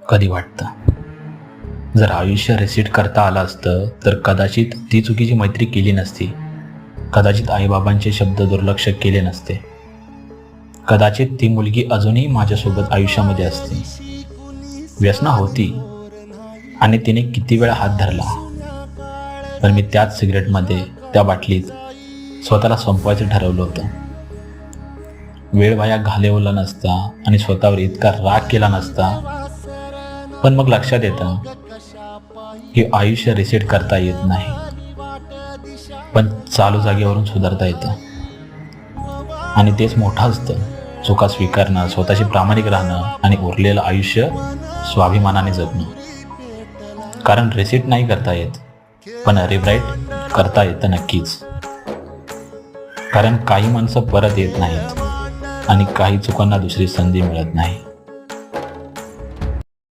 कधी वाटतं जर आयुष्य रिसेट करता आलं असतं तर कदाचित ती चुकीची मैत्री केली नसती, कदाचित आईबाबांचे शब्द दुर्लक्ष केले नसते, कदाचित ती मुलगी अजूनही माझ्यासोबत आयुष्यामध्ये असते. व्यसना होती आणि तिने किती वेळा हात धरला, पण मी त्याच सिगरेटमध्ये, त्या बाटलीत स्वतःला संपवायचं ठरवलं होतं. वेळ वाया घालवला नसता आणि स्वतःवर इतका राग केला नसता. पण मग लक्षात येतं की आयुष्य रिसेट करता येत नाही, पण चालू जागेवरून सुधारता येतं. आणि तेच मोठं असतं, चुका स्वीकारणं, स्वतःशी प्रामाणिक राहणं आणि उरलेलं आयुष्य स्वाभिमानाने जगणं. कारण रिसेट नाही करता येत, पण रिब्राईट करता येतं नक्कीच. कारण काही माणसं परत येत नाहीत आणि काही चुकांना दुसरी संधी मिळत नाही.